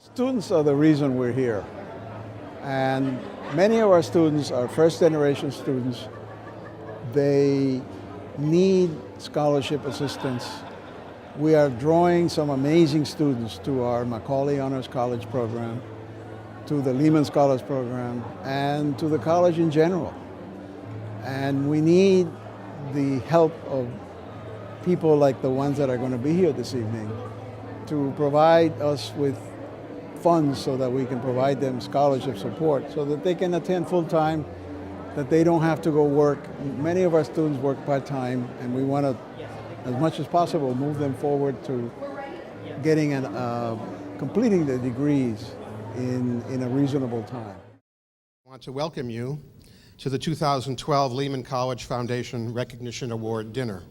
Students are the reason we're here. And many of our students are first-generation students. They need scholarship assistance. We are drawing some amazing students to our Macaulay Honors College program, to the Lehman Scholars Program, and to the college in general. And we need the help of people like the ones that are going to be here this evening to provide us with funds so that we can provide them scholarship support so that they can attend full-time, that they don't have to go work. Many of our students work part-time, and we want to, as much as possible, move them forward to getting completing their degrees in a reasonable time. I want to welcome you to the 2012 Lehman College Foundation Recognition Award Dinner.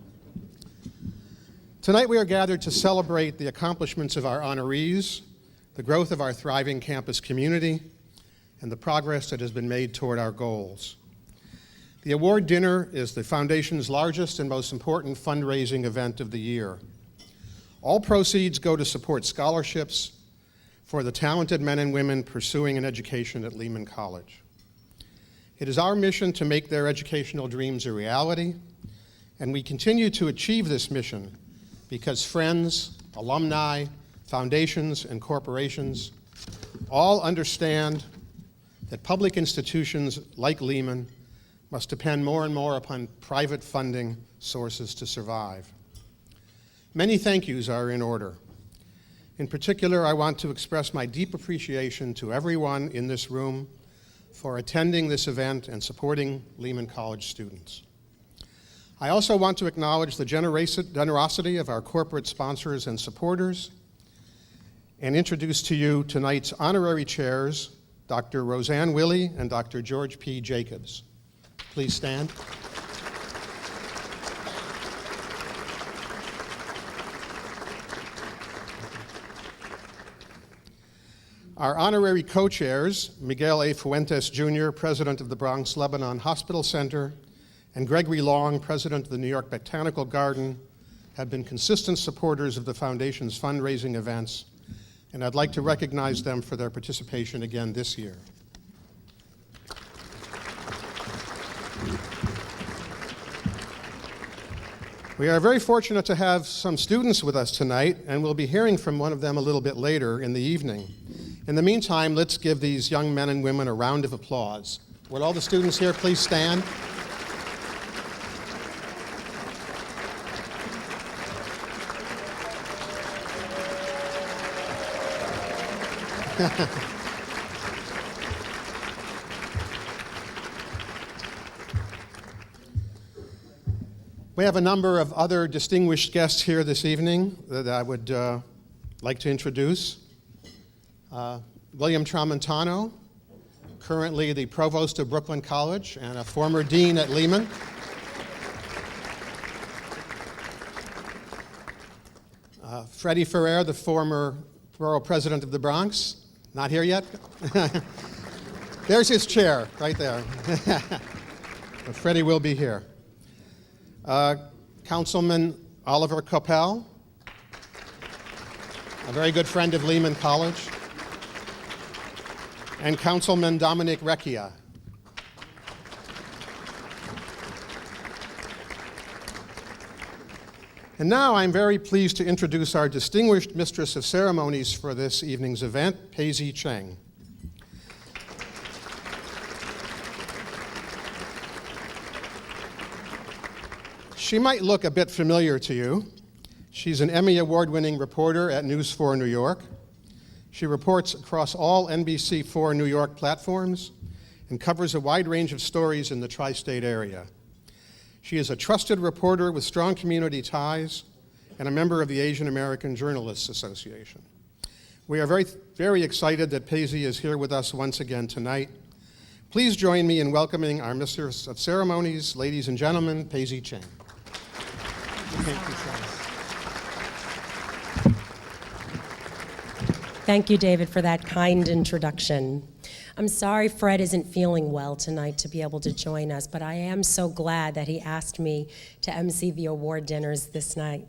Tonight we are gathered to celebrate the accomplishments of our honorees, the growth of our thriving campus community, and the progress that has been made toward our goals. The award dinner is the Foundation's largest and most important fundraising event of the year. All proceeds go to support scholarships for the talented men and women pursuing an education at Lehman College. It is our mission to make their educational dreams a reality, and we continue to achieve this mission because friends, alumni, foundations, and corporations all understand that public institutions like Lehman must depend more and more upon private funding sources to survive. Many thank yous are in order. In particular, I want to express my deep appreciation to everyone in this room for attending this event and supporting Lehman College students. I also want to acknowledge the generosity of our corporate sponsors and supporters, and introduce to you tonight's honorary chairs, Dr. Roseanne Willey and Dr. George P. Jacobs. Please stand. Our honorary co-chairs, Miguel A. Fuentes, Jr., President of the Bronx Lebanon Hospital Center, and Gregory Long, President of the New York Botanical Garden, have been consistent supporters of the Foundation's fundraising events, and I'd like to recognize them for their participation again this year. We are very fortunate to have some students with us tonight, and we'll be hearing from one of them a little bit later in the evening. In the meantime, let's give these young men and women a round of applause. Would all the students here please stand? We have a number of other distinguished guests here this evening that I would like to introduce. William Tramontano, currently the provost of Brooklyn College and a former dean at Lehman. Freddie Ferrer, the former borough president of the Bronx. Not here yet? There's his chair, right there. But Freddie will be here. Councilman Oliver Coppell, a very good friend of Lehman College. And Councilman Dominic Recchia. And now I'm very pleased to introduce our distinguished Mistress of Ceremonies for this evening's event, Paisley Cheng. She might look a bit familiar to you. She's an Emmy Award-winning reporter at News 4 New York. She reports across all NBC4 New York platforms and covers a wide range of stories in the tri-state area. She is a trusted reporter with strong community ties and a member of the Asian American Journalists Association. We are very, very excited that Paisley is here with us once again tonight. Please join me in welcoming our Mistress of Ceremonies, ladies and gentlemen, Paisley Cheng. Thank you, David, for that kind introduction. I'm sorry Fred isn't feeling well tonight to be able to join us, but I am so glad that he asked me to MC the award dinners this night.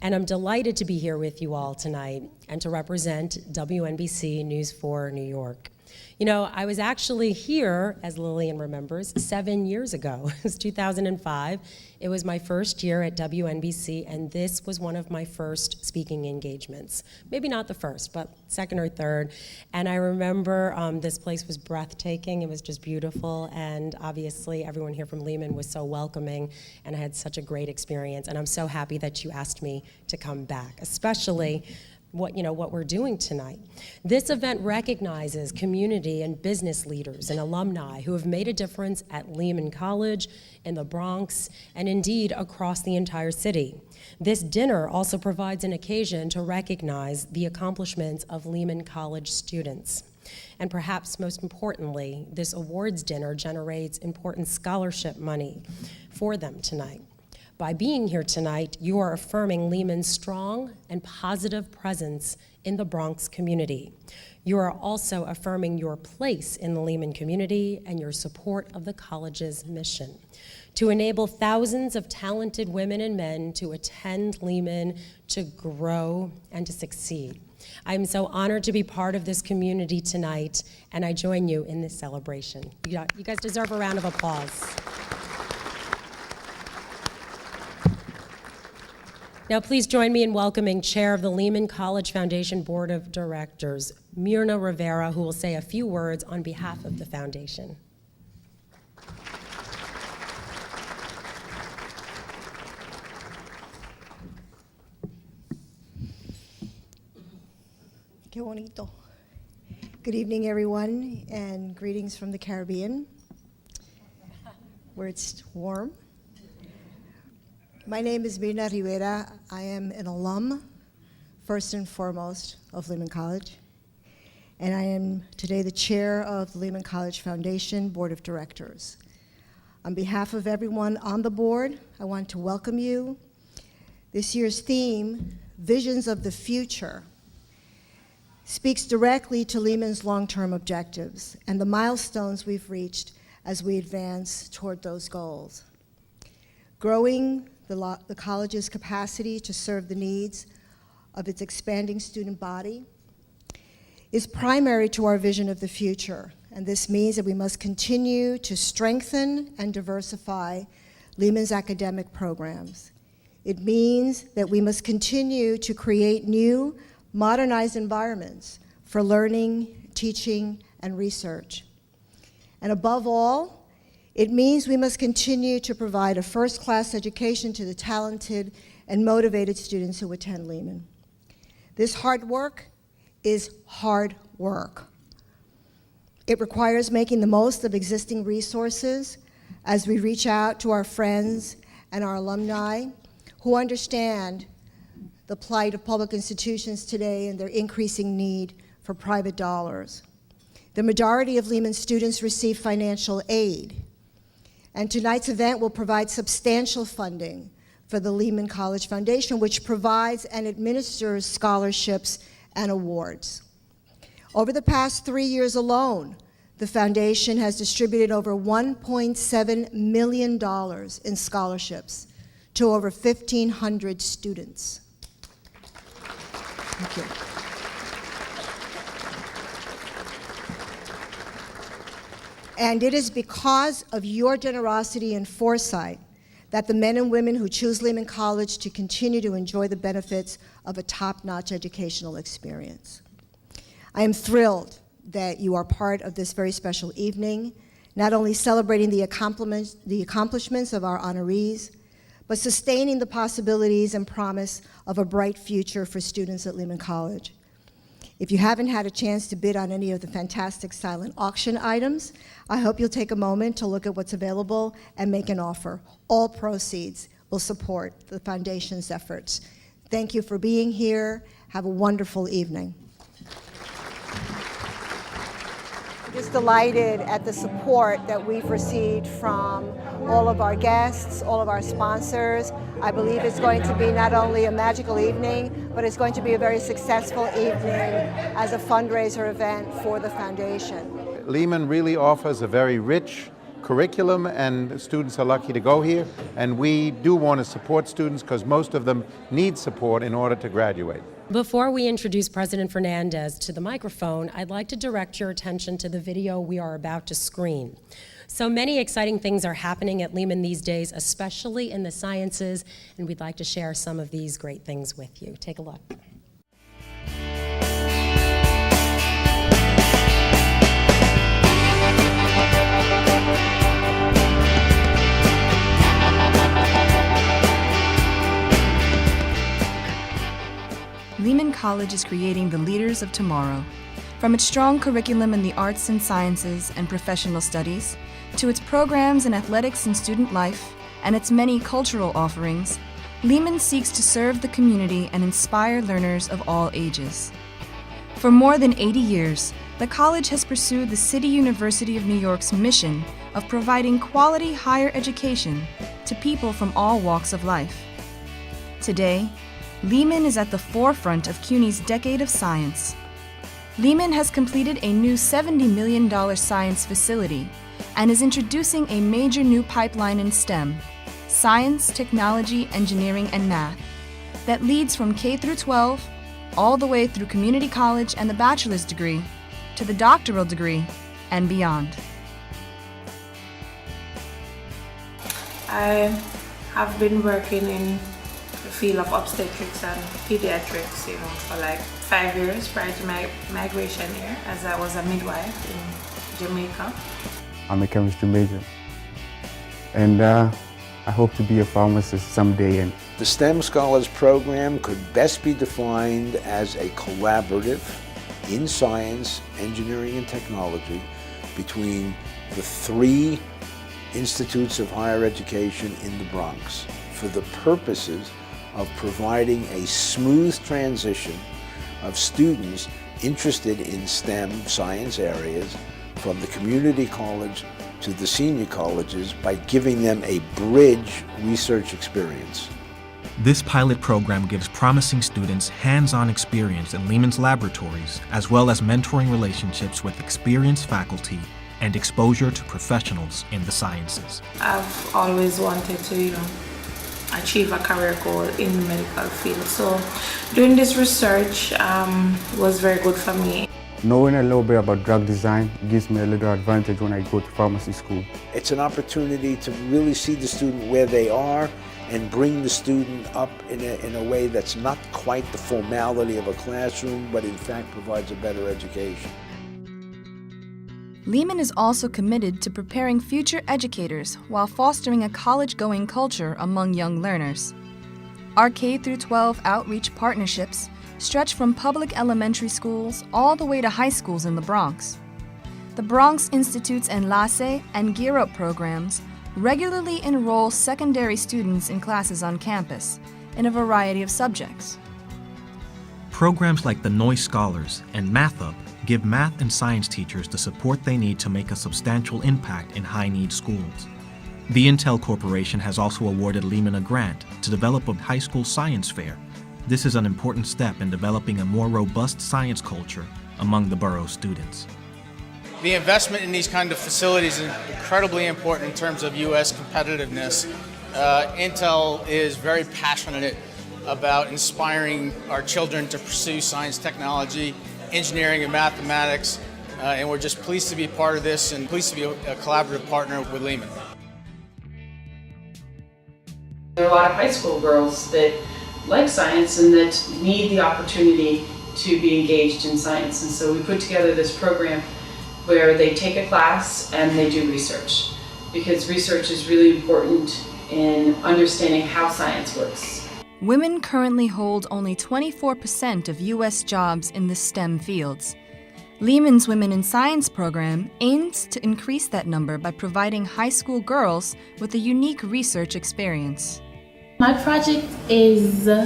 And I'm delighted to be here with you all tonight and to represent WNBC News 4 New York. You know, I was actually here, as Lillian remembers, 7 years ago. It was 2005. It was my first year at WNBC, and this was one of my first speaking engagements. Maybe not the first, but second or third. And I remember this place was breathtaking. It was just beautiful, and obviously everyone here from Lehman was so welcoming, and I had such a great experience. And I'm so happy that you asked me to come back, especially what we're doing tonight. This event recognizes community and business leaders and alumni who have made a difference at Lehman College, in the Bronx, and indeed across the entire city. This dinner also provides an occasion to recognize the accomplishments of Lehman College students. And perhaps most importantly, this awards dinner generates important scholarship money for them tonight. By being here tonight, you are affirming Lehman's strong and positive presence in the Bronx community. You are also affirming your place in the Lehman community and your support of the college's mission to enable thousands of talented women and men to attend Lehman, to grow, and to succeed. I'm so honored to be part of this community tonight, and I join you in this celebration. You guys deserve a round of applause. Now please join me in welcoming Chair of the Lehman College Foundation Board of Directors, Myrna Rivera, who will say a few words on behalf of the foundation. Qué bonito. Good evening, everyone, and greetings from the Caribbean, where it's warm. My name is Myrna Rivera. I am an alum, first and foremost, of Lehman College, and I am today the chair of the Lehman College Foundation Board of Directors. On behalf of everyone on the board, I want to welcome you. This year's theme, Visions of the Future, speaks directly to Lehman's long-term objectives and the milestones we've reached as we advance toward those goals. Growing the college's capacity to serve the needs of its expanding student body is primary to our vision of the future, and this means that we must continue to strengthen and diversify Lehman's academic programs. It means that we must continue to create new, modernized environments for learning, teaching, and research. And above all, it means we must continue to provide a first-class education to the talented and motivated students who attend Lehman. This hard work is hard work. It requires making the most of existing resources as we reach out to our friends and our alumni who understand the plight of public institutions today and their increasing need for private dollars. The majority of Lehman students receive financial aid, and tonight's event will provide substantial funding for the Lehman College Foundation, which provides and administers scholarships and awards. Over the past 3 years alone, the foundation has distributed over $1.7 million in scholarships to over 1,500 students. Thank you. And it is because of your generosity and foresight that the men and women who choose Lehman College to continue to enjoy the benefits of a top-notch educational experience. I am thrilled that you are part of this very special evening, not only celebrating the accomplishments of our honorees, but sustaining the possibilities and promise of a bright future for students at Lehman College. If you haven't had a chance to bid on any of the fantastic silent auction items, I hope you'll take a moment to look at what's available and make an offer. All proceeds will support the foundation's efforts. Thank you for being here. Have a wonderful evening. Just delighted at the support that we've received from all of our guests, all of our sponsors. I believe it's going to be not only a magical evening, but it's going to be a very successful evening as a fundraiser event for the foundation. Lehman really offers a very rich curriculum, and students are lucky to go here. And we do want to support students because most of them need support in order to graduate. Before we introduce President Fernandez to the microphone, I'd like to direct your attention to the video we are about to screen. So many exciting things are happening at Lehman these days, especially in the sciences, and we'd like to share some of these great things with you. Take a look. Lehman College is creating the leaders of tomorrow. From its strong curriculum in the arts and sciences and professional studies, to its programs in athletics and student life, and its many cultural offerings, Lehman seeks to serve the community and inspire learners of all ages. For more than 80 years, the college has pursued the City University of New York's mission of providing quality higher education to people from all walks of life. Today, Lehman is at the forefront of CUNY's decade of science. Lehman has completed a new $70 million science facility and is introducing a major new pipeline in STEM, science, technology, engineering, and math, that leads from K through 12, all the way through community college and the bachelor's degree, to the doctoral degree, and beyond. I have been working in the field of obstetrics and pediatrics, for like 5 years prior to my migration here, as I was a midwife in Jamaica. I'm a chemistry major, and I hope to be a pharmacist someday. And the STEM Scholars Program could best be defined as a collaborative in science, engineering, and technology between the 3 institutes of higher education in the Bronx for the purposes of providing a smooth transition of students interested in STEM science areas from the community college to the senior colleges by giving them a bridge research experience. This pilot program gives promising students hands-on experience in Lehman's laboratories, as well as mentoring relationships with experienced faculty and exposure to professionals in the sciences. I've always wanted to, achieve a career goal in the medical field. So doing this research was very good for me. knowing a little bit about drug design gives me a little advantage when I go to pharmacy school. It's an opportunity to really see the student where they are and bring the student up in a way that's not quite the formality of a classroom, but in fact provides a better education. Lehman is also committed to preparing future educators while fostering a college-going culture among young learners. Our K-12 outreach partnerships stretch from public elementary schools all the way to high schools in the Bronx. The Bronx Institute's Enlace and Gear Up programs regularly enroll secondary students in classes on campus in a variety of subjects. Programs like the Noise Scholars and Math Up give math and science teachers the support they need to make a substantial impact in high-need schools. The Intel Corporation has also awarded Lehman a grant to develop a high school science fair. This is an important step in developing a more robust science culture among the borough's students. The investment in these kind of facilities is incredibly important in terms of U.S. competitiveness. Intel is very passionate about inspiring our children to pursue science, technology, engineering, and mathematics, and we're just pleased to be part of this and pleased to be a collaborative partner with Lehman. There are a lot of high school girls that like science and that need the opportunity to be engaged in science, and so we put together this program where they take a class and they do research, because research is really important in understanding how science works. Women currently hold only 24% of U.S. jobs in the STEM fields. Lehman's Women in Science program aims to increase that number by providing high school girls with a unique research experience. My project is the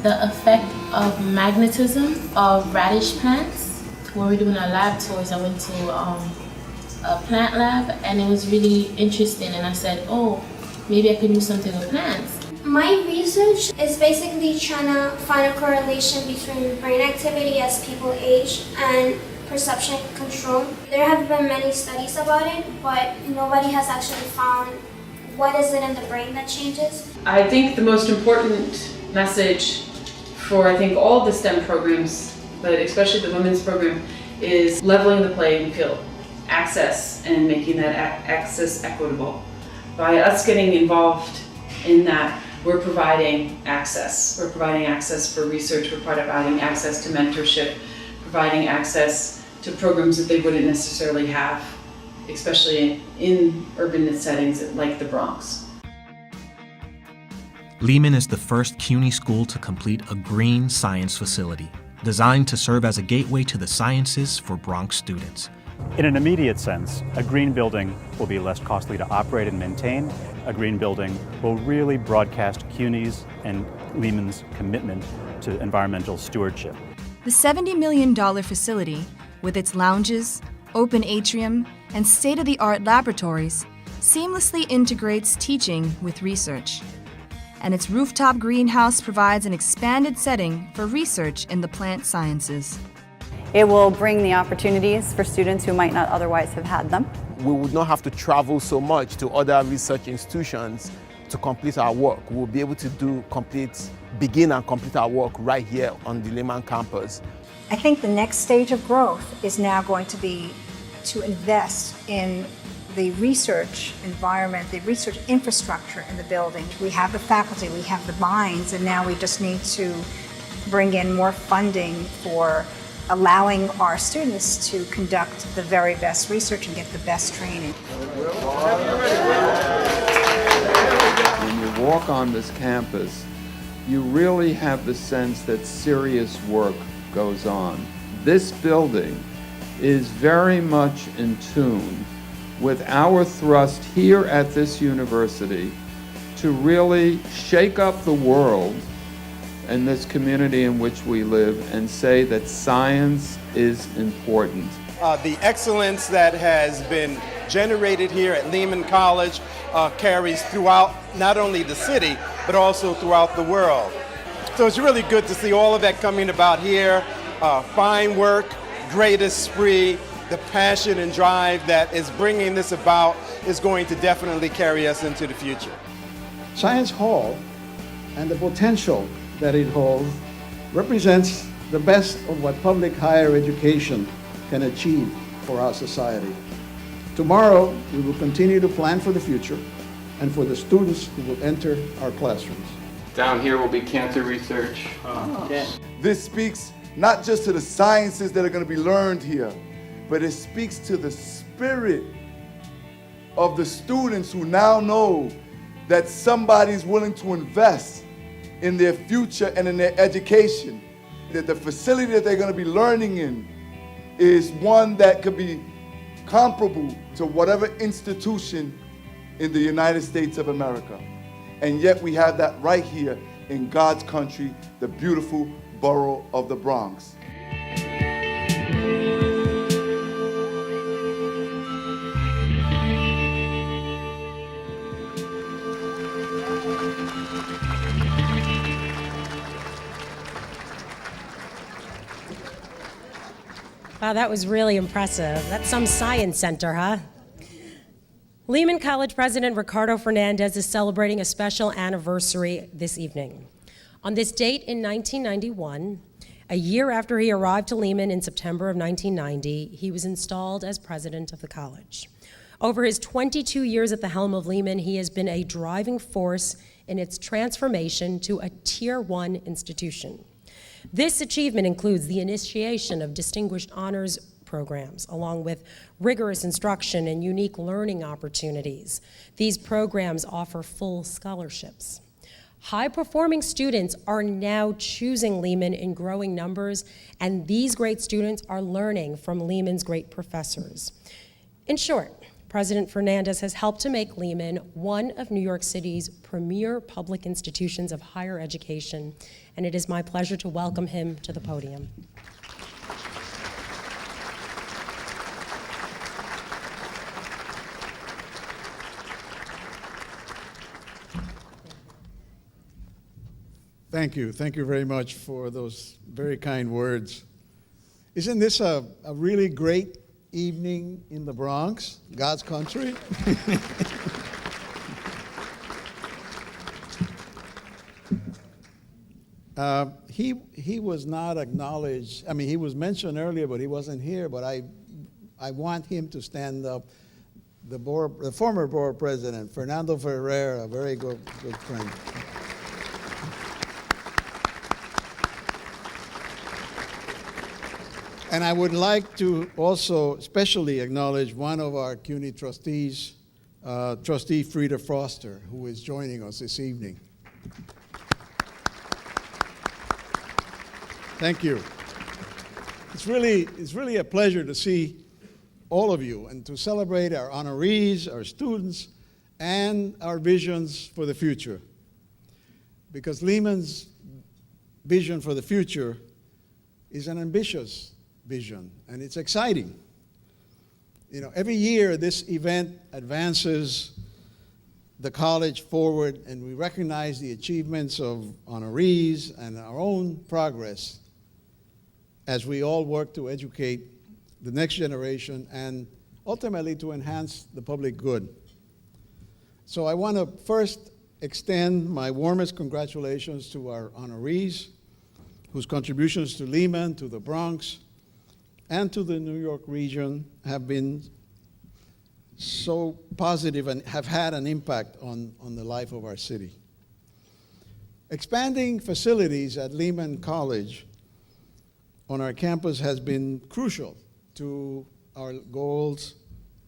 effect of magnetism of radish plants. When we were doing our lab tours, I went to a plant lab, and it was really interesting, and I said, oh, maybe I could do something with plants. My research is basically trying to find a correlation between brain activity as people age and perception control. There have been many studies about it, but nobody has actually found what is it in the brain that changes. I think the most important message for all of the STEM programs, but especially the women's program, is leveling the playing field, access, and making that access equitable. By us getting involved in that, we're providing access. We're providing access for research, we're providing access to mentorship, providing access to programs that they wouldn't necessarily have, especially in urban settings like the Bronx. Lehman is the first CUNY school to complete a green science facility, designed to serve as a gateway to the sciences for Bronx students. In an immediate sense, a green building will be less costly to operate and maintain. A green building will really broadcast CUNY's and Lehman's commitment to environmental stewardship. The $70 million facility, with its lounges, open atrium, and state-of-the-art laboratories, seamlessly integrates teaching with research. And its rooftop greenhouse provides an expanded setting for research in the plant sciences. It will bring the opportunities for students who might not otherwise have had them. We would not have to travel so much to other research institutions to complete our work. We'll be able to begin and complete our work right here on the Lehman campus. I think the next stage of growth is now going to be to invest in the research environment, the research infrastructure in the building. We have the faculty, we have the minds, and now we just need to bring in more funding for allowing our students to conduct the very best research and get the best training. When you walk on this campus, you really have the sense that serious work goes on. This building is very much in tune with our thrust here at this university to really shake up the world and this community in which we live and say that science is important. The excellence that has been generated here at Lehman College carries throughout not only the city, but also throughout the world. So it's really good to see all of that coming about here. Fine work, great esprit, the passion and drive that is bringing this about is going to definitely carry us into the future. Science Hall and the potential that it holds represents the best of what public higher education can achieve for our society. Tomorrow, we will continue to plan for the future and for the students who will enter our classrooms. Down here will be cancer research. This speaks not just to the sciences that are going to be learned here, but it speaks to the spirit of the students who now know that somebody's willing to invest in their future and in their education, that the facility that they're going to be learning in is one that could be comparable to whatever institution in the United States of America. And yet we have that right here in God's country, the beautiful borough of the Bronx. Wow, that was really impressive. That's some science center, huh? Lehman College President Ricardo Fernandez is celebrating a special anniversary this evening. On this date in 1991, a year after he arrived to Lehman in September of 1990, he was installed as president of the college. Over his 22 years at the helm of Lehman, he has been a driving force in its transformation to a Tier 1 institution. This achievement includes the initiation of distinguished honors programs, along with rigorous instruction and unique learning opportunities. These programs offer full scholarships. High-performing students are now choosing Lehman in growing numbers, and these great students are learning from Lehman's great professors. In short, President Fernandez has helped to make Lehman one of New York City's premier public institutions of higher education, and it is my pleasure to welcome him to the podium. Thank you. Thank you very much for those very kind words. Isn't this a really great evening in the Bronx, God's country? He was not acknowledged. I mean, he was mentioned earlier, but he wasn't here. But I want him to stand up. The former board president, Fernando Ferrer, a very good friend. And I would like to also especially acknowledge one of our CUNY trustees, Trustee Frida Foster, who is joining us this evening. Thank you. It's really a pleasure to see all of you and to celebrate our honorees, our students, and our visions for the future. Because Lehman's vision for the future is an ambitious vision, and it's exciting. You know, every year this event advances the college forward, and we recognize the achievements of honorees and our own progress as we all work to educate the next generation and ultimately to enhance the public good. So I want to first extend my warmest congratulations to our honorees, whose contributions to Lehman, to the Bronx, and to the New York region have been so positive and have had an impact on the life of our city. Expanding facilities at Lehman College on our campus has been crucial to our goals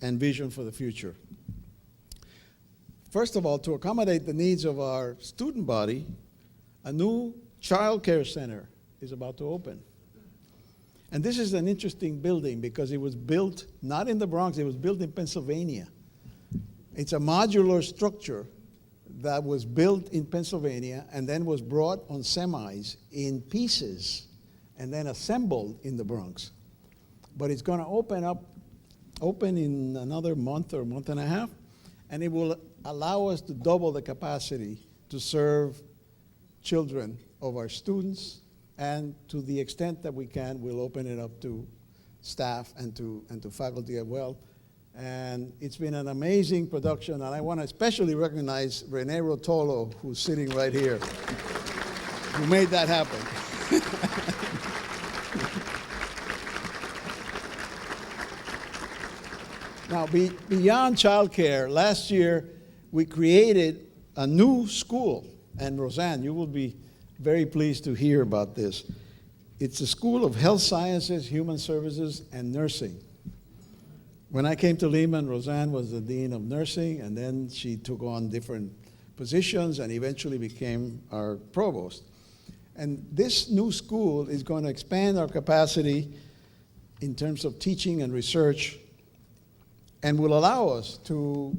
and vision for the future. First of all, to accommodate the needs of our student body, a new child care center is about to open. And this is an interesting building because it was built not in the Bronx, it was built in Pennsylvania. It's a modular structure that was built in Pennsylvania and then was brought on semis in pieces and then assembled in the Bronx. But it's going to open in another month or month and a half, and it will allow us to double the capacity to serve children of our students, and to the extent that we can, we'll open it up to staff and to faculty as well. And it's been an amazing production, and I want to especially recognize Renee Rotolo, who's sitting right here, who made that happen. Now, beyond childcare, last year we created a new school, and Roseanne, you will be very pleased to hear about this. It's a School of Health Sciences, Human Services, and Nursing. When I came to Lehman, Roseanne was the Dean of Nursing, and then she took on different positions and eventually became our provost. And this new school is going to expand our capacity in terms of teaching and research, and will allow us to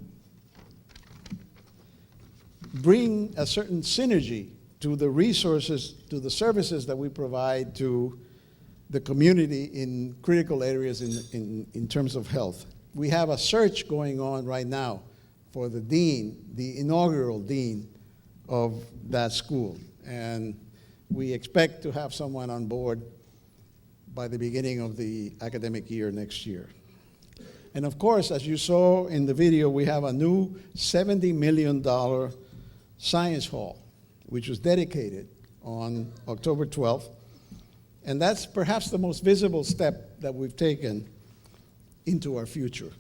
bring a certain synergy to the resources, to the services that we provide to the community in critical areas in terms of health. We have a search going on right now for the dean, the inaugural dean of that school. And we expect to have someone on board by the beginning of the academic year next year. And of course, as you saw in the video, we have a new $70 million science hall, which was dedicated on October 12th. And that's perhaps the most visible step that we've taken into our future.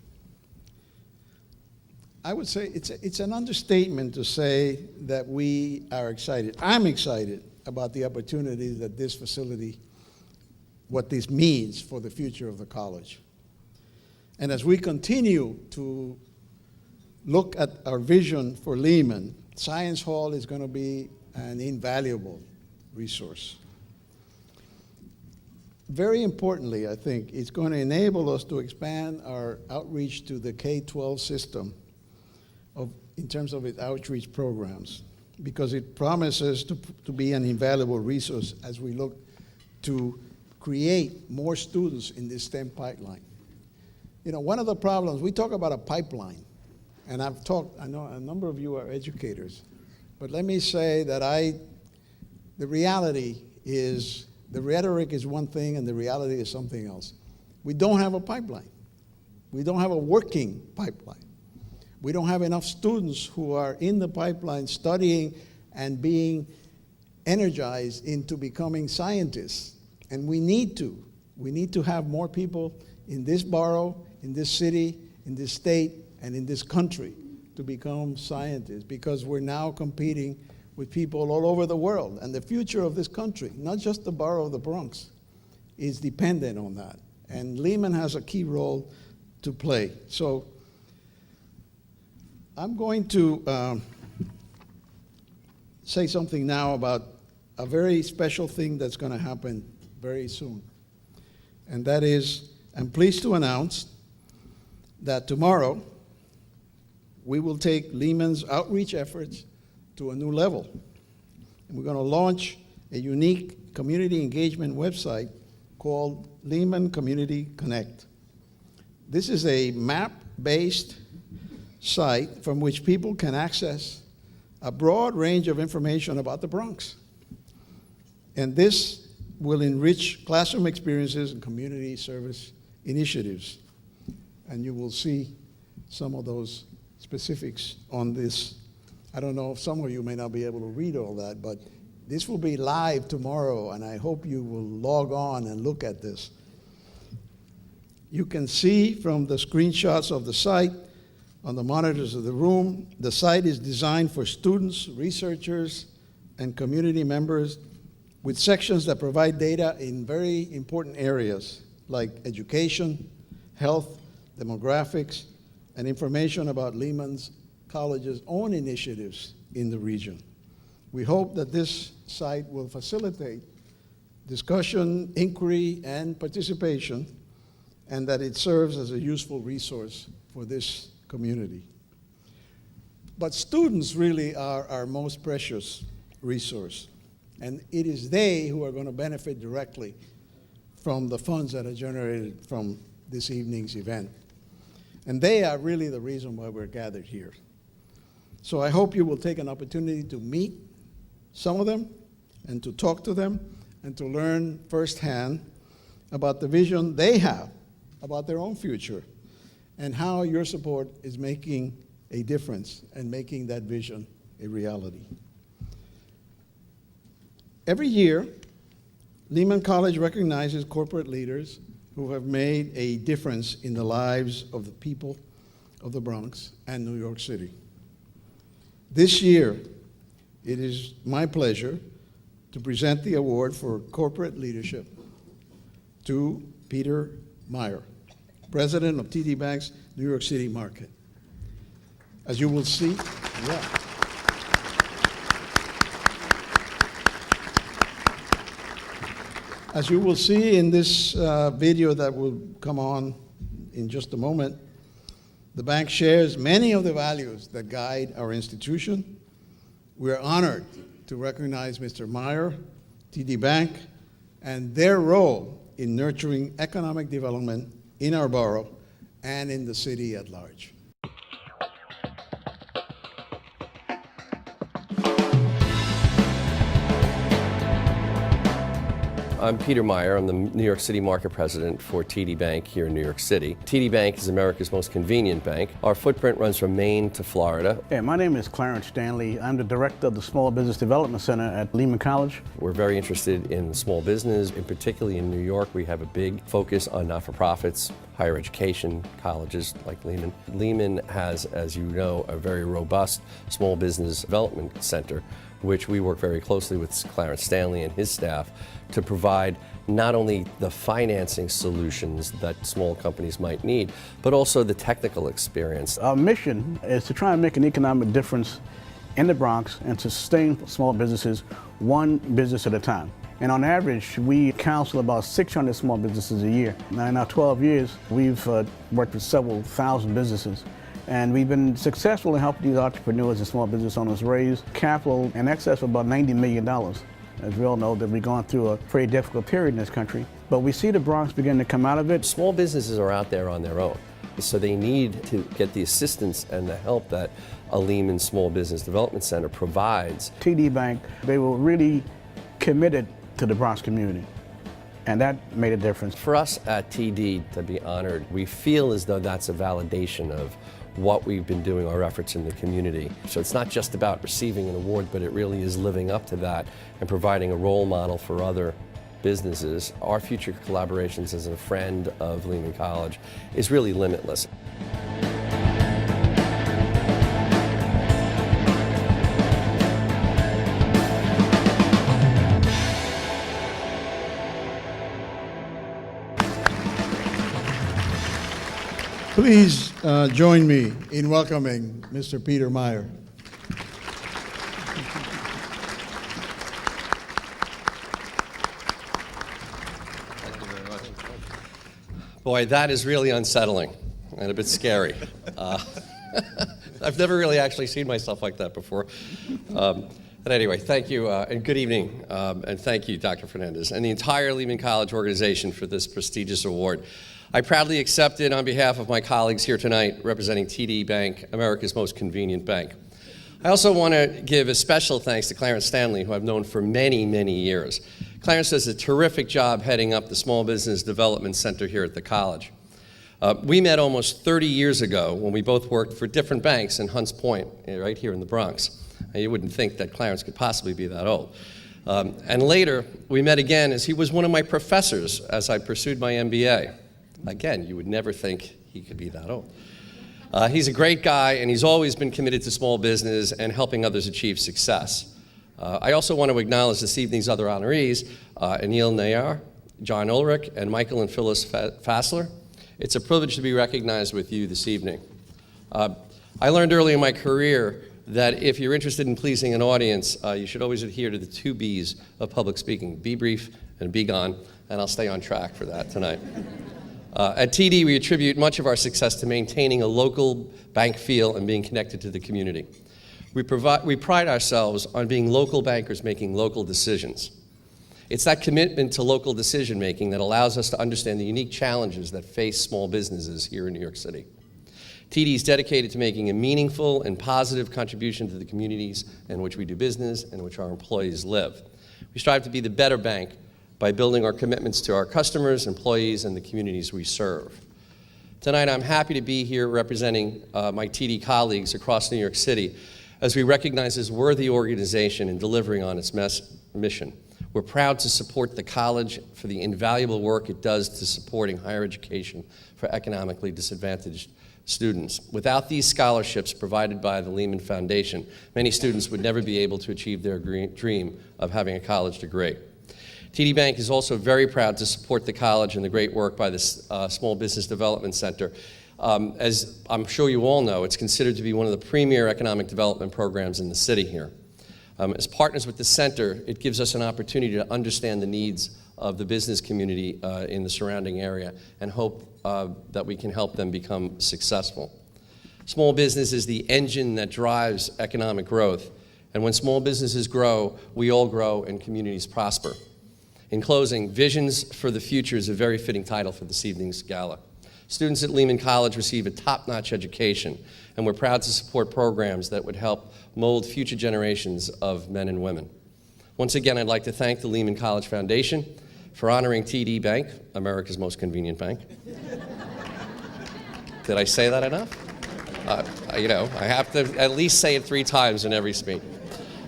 I would say it's an understatement to say that we are excited. I'm excited about the opportunities that this facility, what this means for the future of the college. And as we continue to look at our vision for Lehman, Science Hall is going to be an invaluable resource. Very importantly, I think, it's going to enable us to expand our outreach to the K-12 system in terms of its outreach programs, because it promises to be an invaluable resource as we look to create more students in this STEM pipeline. You know, one of the problems, we talk about a pipeline, and I know a number of you are educators, but let me say that the reality is The rhetoric is one thing and the reality is something else. We don't have a pipeline. We don't have a working pipeline. We don't have enough students who are in the pipeline studying and being energized into becoming scientists. And we need to. We need to have more people in this borough, in this city, in this state, and in this country to become scientists, because we're now competing with people all over the world. And the future of this country, not just the borough of the Bronx, is dependent on that. And Lehman has a key role to play. So I'm going to say something now about a very special thing that's going to happen very soon. And that is, I'm pleased to announce that tomorrow we will take Lehman's outreach efforts to a new level. And we're going to launch a unique community engagement website called Lehman Community Connect. This is a map-based site from which people can access a broad range of information about the Bronx. And this will enrich classroom experiences and community service initiatives. And you will see some of those specifics on this. I don't know if some of you may not be able to read all that, but this will be live tomorrow, and I hope you will log on and look at this. You can see from the screenshots of the site on the monitors of the room, the site is designed for students, researchers, and community members, with sections that provide data in very important areas like education, health, demographics, and information about Lehman's College's own initiatives in the region. We hope that this site will facilitate discussion, inquiry, and participation, and that it serves as a useful resource for this community. But students really are our most precious resource, and it is they who are going to benefit directly from the funds that are generated from this evening's event. And they are really the reason why we're gathered here. So I hope you will take an opportunity to meet some of them and to talk to them and to learn firsthand about the vision they have about their own future and how your support is making a difference and making that vision a reality. Every year, Lehman College recognizes corporate leaders who have made a difference in the lives of the people of the Bronx and New York City. This year, it is my pleasure to present the award for corporate leadership to Peter Meyer, president of TD Bank's New York City market. As you will see, As you will see in this video that will come on in just a moment, the bank shares many of the values that guide our institution. We are honored to recognize Mr. Meyer, TD Bank, and their role in nurturing economic development in our borough and in the city at large. I'm Peter Meyer. I'm the New York City market president for TD Bank here in New York City. TD Bank is America's most convenient bank. Our footprint runs from Maine to Florida. Yeah, my name is Clarence Stanley. I'm the director of the Small Business Development Center at Lehman College. We're very interested in small business, and particularly in New York, we have a big focus on not-for-profits, higher education, colleges like Lehman. Lehman has, as you know, a very robust small business development center, which we work very closely with Clarence Stanley and his staff to provide not only the financing solutions that small companies might need, but also the technical experience. Our mission is to try and make an economic difference in the Bronx and to sustain small businesses one business at a time. And on average, we counsel about 600 small businesses a year. Now in our 12 years, we've worked with several thousand businesses. And we've been successful in helping these entrepreneurs and small business owners raise capital in excess of about $90 million. As we all know, that we're going through a very difficult period in this country. But we see the Bronx beginning to come out of it. Small businesses are out there on their own, so they need to get the assistance and the help that a Lehman Small Business Development Center provides. TD Bank, they were really committed to the Bronx community. And that made a difference. For us at TD to be honored, we feel as though that's a validation of what we've been doing, our efforts in the community. So it's not just about receiving an award, but it really is living up to that and providing a role model for other businesses. Our future collaborations as a friend of Lehman College is really limitless. Please join me in welcoming Mr. Peter Meyer. Thank you very much. Boy, that is really unsettling and a bit scary. I've never really actually seen myself like that before. But anyway, thank you, and good evening, and thank you, Dr. Fernandez, and the entire Lehman College organization for this prestigious award. I proudly accept it on behalf of my colleagues here tonight representing TD Bank, America's most convenient bank. I also want to give a special thanks to Clarence Stanley, who I've known for many, many years. Clarence does a terrific job heading up the Small Business Development Center here at the college. We met almost 30 years ago when we both worked for different banks in Hunts Point, right here in the Bronx. And you wouldn't think that Clarence could possibly be that old. And later, we met again as he was one of my professors as I pursued my MBA. Again, you would never think he could be that old. He's a great guy, and he's always been committed to small business and helping others achieve success. I also want to acknowledge this evening's other honorees, Anil Nayar, John Ulrich, and Michael and Phyllis Fassler. It's a privilege to be recognized with you this evening. I learned early in my career that if you're interested in pleasing an audience, you should always adhere to the 2 B's of public speaking: be brief and be gone, and I'll stay on track for that tonight. At TD, we attribute much of our success to maintaining a local bank feel and being connected to the community. We pride ourselves on being local bankers making local decisions. It's that commitment to local decision making that allows us to understand the unique challenges that face small businesses here in New York City. TD is dedicated to making a meaningful and positive contribution to the communities in which we do business and in which our employees live. We strive to be the better bank by building our commitments to our customers, employees, and the communities we serve. Tonight, I'm happy to be here representing my TD colleagues across New York City as we recognize this worthy organization in delivering on its mission. We're proud to support the college for the invaluable work it does to supporting higher education for economically disadvantaged students. Without these scholarships provided by the Lehman Foundation, many students would never be able to achieve their dream of having a college degree. TD Bank is also very proud to support the college and the great work by the Small Business Development Center. As I'm sure you all know, it's considered to be one of the premier economic development programs in the city here. As partners with the center, it gives us an opportunity to understand the needs of the business community in the surrounding area and hope that we can help them become successful. Small business is the engine that drives economic growth, and when small businesses grow, we all grow and communities prosper. In closing, Visions for the Future is a very fitting title for this evening's gala. Students at Lehman College receive a top-notch education, and we're proud to support programs that would help mold future generations of men and women. Once again, I'd like to thank the Lehman College Foundation for honoring TD Bank, America's most convenient bank. Did I say that enough? I have to at least say it 3 times in every speech.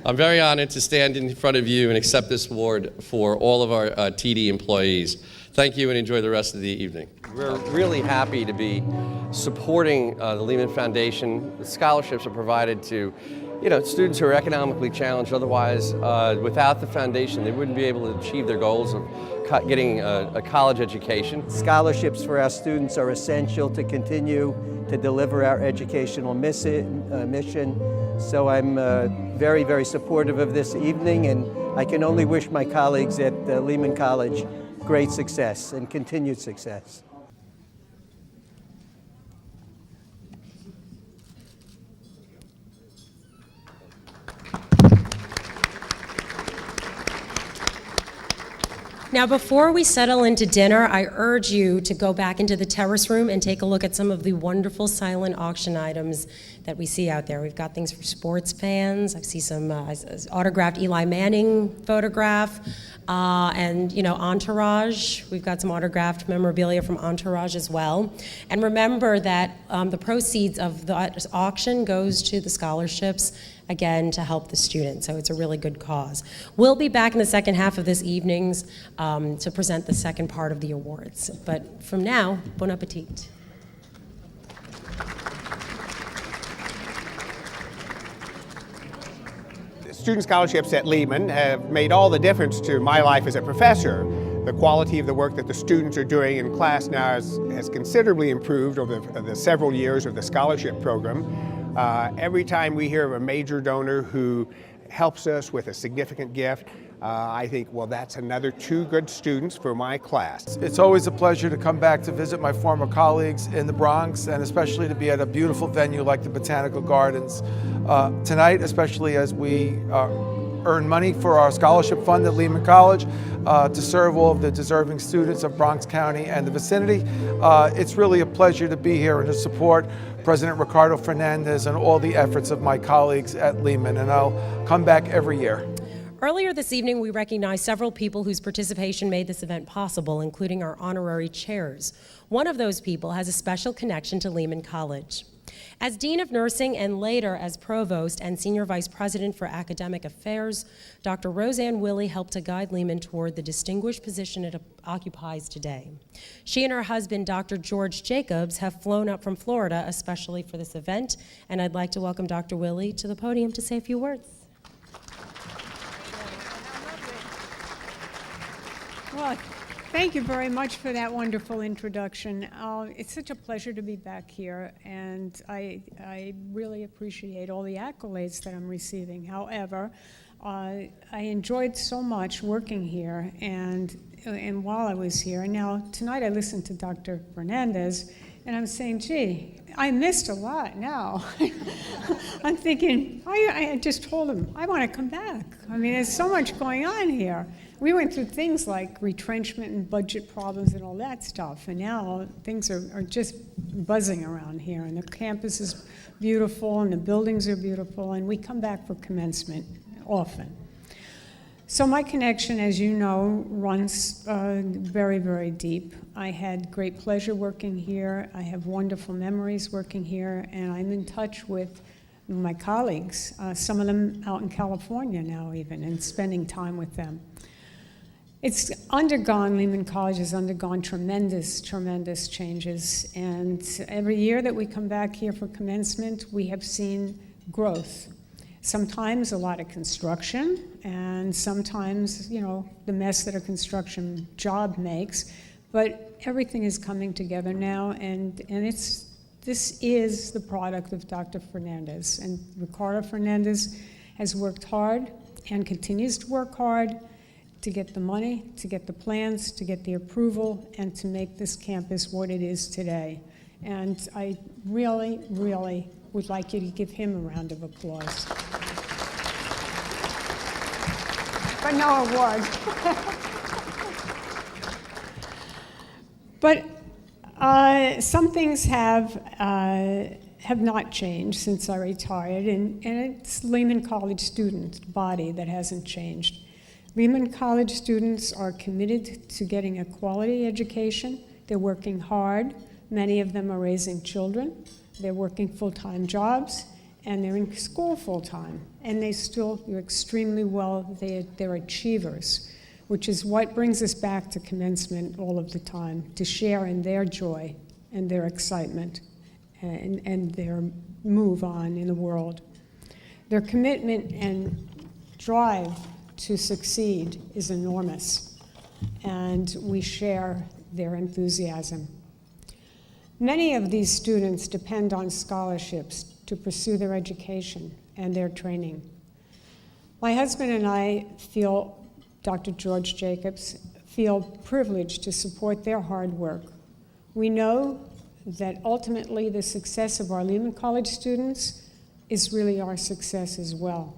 I'm very honored to stand in front of you and accept this award for all of our TD employees. Thank you and enjoy the rest of the evening. We're really happy to be supporting the Lehman Foundation. The scholarships are provided to students who are economically challenged. Otherwise, without the foundation, they wouldn't be able to achieve their goals of getting a college education. Scholarships for our students are essential to continue to deliver our educational mission. So I'm very, very supportive of this evening, and I can only wish my colleagues at Lehman College great success and continued success. Now, before we settle into dinner, I urge you to go back into the terrace room and take a look at some of the wonderful silent auction items that we see out there. We've got things for sports fans. I see some autographed Eli Manning photograph, and Entourage. We've got some autographed memorabilia from Entourage as well. And remember that the proceeds of the auction goes to the scholarships, again, to help the students. So it's a really good cause. We'll be back in the second half of this evening's to present the second part of the awards. But from now, bon appetit. Student scholarships at Lehman have made all the difference to my life as a professor. The quality of the work that the students are doing in class now has considerably improved over the several years of the scholarship program. Every time we hear of a major donor who helps us with a significant gift, I think, well, that's another 2 good students for my class. It's always a pleasure to come back to visit my former colleagues in the Bronx, and especially to be at a beautiful venue like the Botanical Gardens. Tonight, especially as we earn money for our scholarship fund at Lehman College to serve all of the deserving students of Bronx County and the vicinity. It's really a pleasure to be here and to support President Ricardo Fernandez and all the efforts of my colleagues at Lehman, and I'll come back every year. Earlier this evening, we recognized several people whose participation made this event possible, including our honorary chairs. One of those people has a special connection to Lehman College. As Dean of Nursing and later as Provost and Senior Vice President for Academic Affairs, Dr. Roseanne Willey helped to guide Lehman toward the distinguished position it occupies today. She and her husband, Dr. George Jacobs, have flown up from Florida especially for this event, and I'd like to welcome Dr. Willey to the podium to say a few words. Well, thank you very much for that wonderful introduction. It's such a pleasure to be back here, and I really appreciate all the accolades that I'm receiving. However, I enjoyed so much working here and while I was here. And now tonight I listened to Dr. Fernandez, and I'm saying, gee, I missed a lot now. I'm thinking, I just told him, I want to come back. I mean, there's so much going on here. We went through things like retrenchment and budget problems and all that stuff, and now things are just buzzing around here, and the campus is beautiful, and the buildings are beautiful, and we come back for commencement often. So my connection, as you know, runs very, very deep. I had great pleasure working here. I have wonderful memories working here, and I'm in touch with my colleagues, some of them out in California now even, and spending time with them. Lehman College has undergone tremendous, tremendous changes, and every year that we come back here for commencement, we have seen growth. Sometimes a lot of construction, and sometimes, the mess that a construction job makes, but everything is coming together now, and this is the product of Dr. Fernandez, and Ricardo Fernandez has worked hard and continues to work hard to get the money, to get the plans, to get the approval, and to make this campus what it is today. And I really, really would like you to give him a round of applause. But no award. But some things have not changed since I retired, and it's Lehman College student body that hasn't changed. Lehman College students are committed to getting a quality education. They're working hard. Many of them are raising children. They're working full-time jobs, and they're in school full-time. And they still do extremely well. They're achievers, which is what brings us back to commencement all of the time, to share in their joy and their excitement and their move on in the world. Their commitment and drive to succeed is enormous, and we share their enthusiasm. Many of these students depend on scholarships to pursue their education and their training. My husband and I Dr. George Jacobs, feel privileged to support their hard work. We know that ultimately the success of our Lehman College students is really our success as well.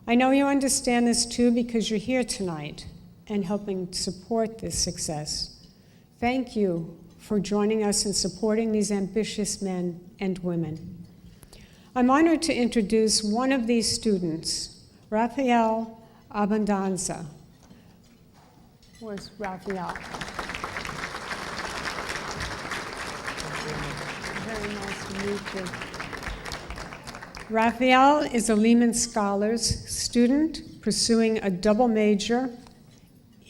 I know you understand this too because you're here tonight. and helping support this success. Thank you for joining us in supporting these ambitious men and women. I'm honored to introduce one of these students, Rafael Abundanza. Where's Rafael? Very nice to meet you. Rafael is a Lehman Scholars student pursuing a double major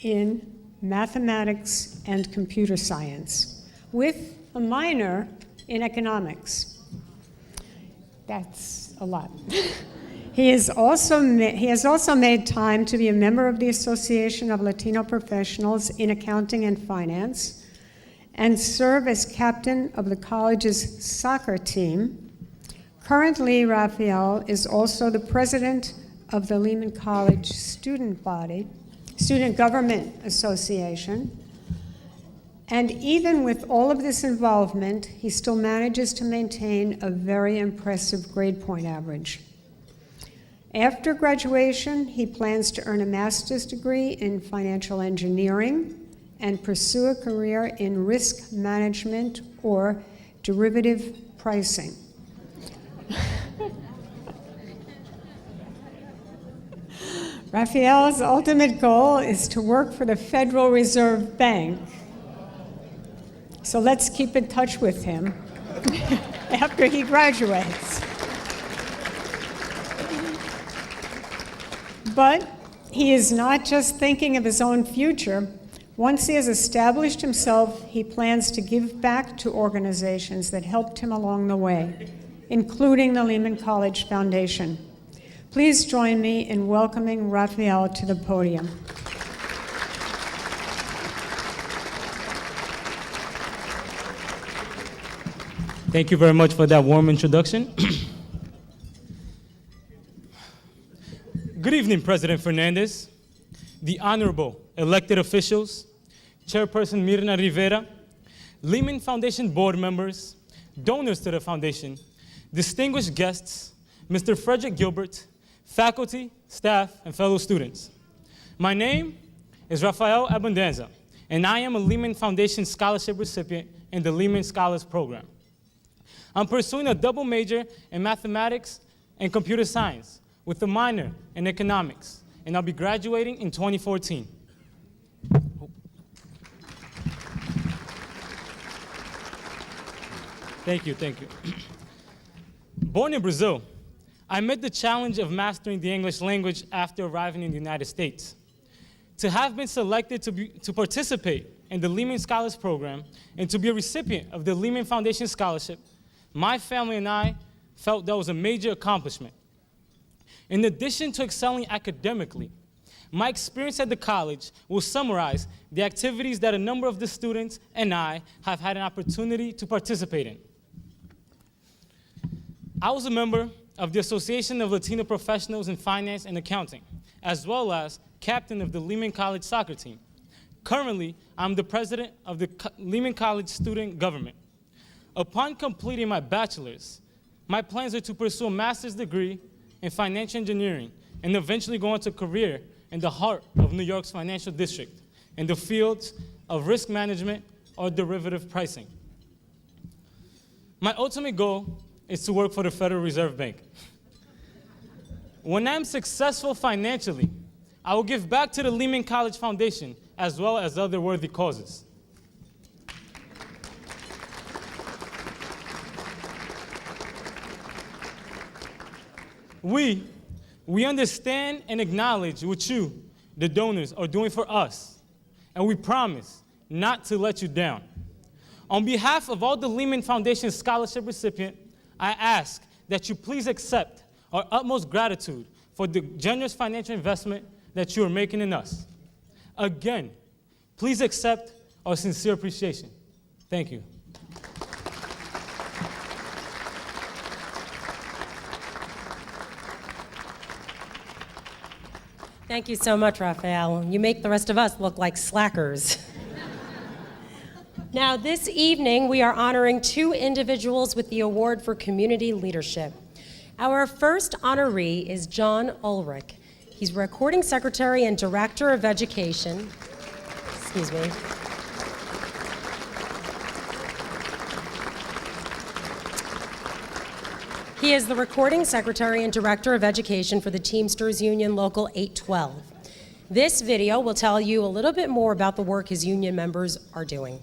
in mathematics and computer science with a minor in economics. That's a lot. He has also made time to be a member of the Association of Latino Professionals in Accounting and Finance and serve as captain of the college's soccer team. Currently, Rafael is also the president of the Lehman College Student Government Association. And even with all of this involvement, he still manages to maintain a very impressive grade point average. After graduation, he plans to earn a master's degree in financial engineering and pursue a career in risk management or derivative pricing. Rafael's ultimate goal is to work for the Federal Reserve Bank. So let's keep in touch with him after he graduates. But he is not just thinking of his own future. Once he has established himself, he plans to give back to organizations that helped him along the way, including the Lehman College Foundation. Please join me in welcoming Rafael to the podium. Thank you very much for that warm introduction. Good evening, President Fernandez, the honorable elected officials, Chairperson Mirna Rivera, Lehman Foundation board members, donors to the foundation, distinguished guests, Mr. Frederick Gilbert, faculty, staff, and fellow students. My name is Rafael Abundanza, and I am a Lehman Foundation scholarship recipient in the Lehman Scholars Program. I'm pursuing a double major in mathematics and computer science with a minor in economics, and I'll be graduating in 2014. Thank you. Born in Brazil, I met the challenge of mastering the English language after arriving in the United States. To have been selected to participate in the Lehman Scholars Program and to be a recipient of the Lehman Foundation Scholarship, my family and I felt that was a major accomplishment. In addition to excelling academically, my experience at the college will summarize the activities that a number of the students and I have had an opportunity to participate in. I was a member of the Association of Latino Professionals in Finance and Accounting, as well as captain of the Lehman College soccer team. Currently, I'm the president of the Lehman College Student Government. Upon completing my bachelor's, my plans are to pursue a master's degree in financial engineering and eventually go into a career in the heart of New York's financial district in the fields of risk management or derivative pricing. My ultimate goal is to work for the Federal Reserve Bank. When I'm successful financially, I will give back to the Lehman College Foundation as well as other worthy causes. We understand and acknowledge what you, the donors, are doing for us, and we promise not to let you down. On behalf of all the Lehman Foundation scholarship recipients, I ask that you please accept our utmost gratitude for the generous financial investment that you are making in us. Again, please accept our sincere appreciation. Thank you. Thank you so much, Rafael. You make the rest of us look like slackers. Now, this evening, we are honoring two individuals with the Award for Community Leadership. Our first honoree is John Ulrich. He's Recording Secretary and Director of Education. Excuse me. He is the Recording Secretary and Director of Education for the Teamsters Union Local 812. This video will tell you a little bit more about the work his union members are doing.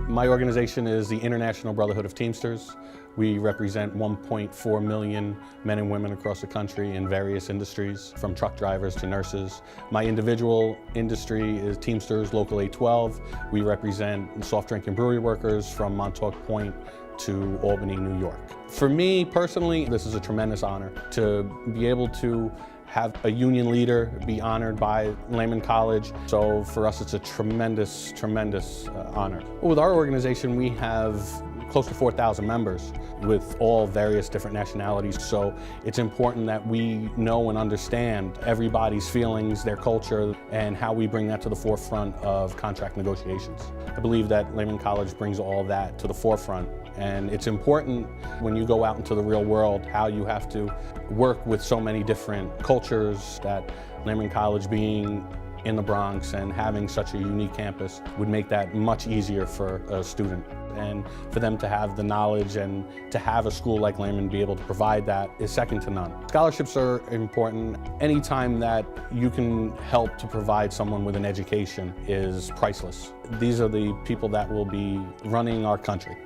My organization is the International Brotherhood of Teamsters. We represent 1.4 million men and women across the country in various industries, from truck drivers to nurses. My individual industry is Teamsters Local 812. We represent soft drink and brewery workers from Montauk Point to Albany, New York. For me personally, this is a tremendous honor to be able to have a union leader be honored by Lehman College. So for us, it's a tremendous, tremendous honor. With our organization, we have close to 4,000 members with all various different nationalities. So it's important that we know and understand everybody's feelings, their culture, and how we bring that to the forefront of contract negotiations. I believe that Lehman College brings all that to the forefront. And it's important when you go out into the real world how you have to work with so many different cultures, that Lehman College being in the Bronx and having such a unique campus would make that much easier for a student. And for them to have the knowledge and to have a school like Lehman be able to provide that is second to none. Scholarships are important. Anytime that you can help to provide someone with an education is priceless. These are the people that will be running our country.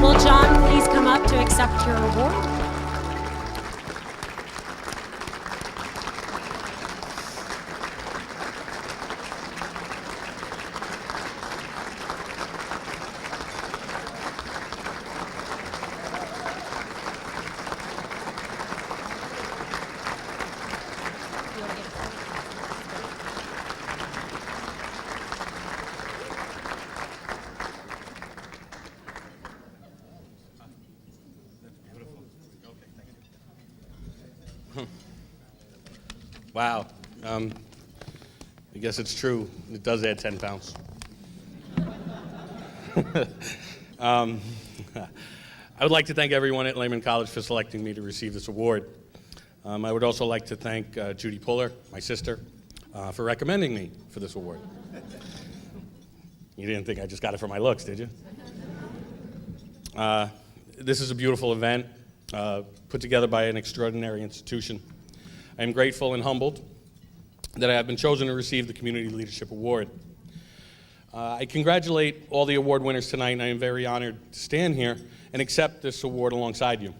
Will John please come up to accept your award? Wow. I guess it's true. It does add 10 pounds. I would like to thank everyone at Lehman College for selecting me to receive this award. I would also like to thank Judy Puller, my sister, for recommending me for this award. You didn't think I just got it for my looks, did you? This is a beautiful event put together by an extraordinary institution. I am grateful and humbled that I have been chosen to receive the Community Leadership Award. I congratulate all the award winners tonight, and I am very honored to stand here and accept this award alongside you.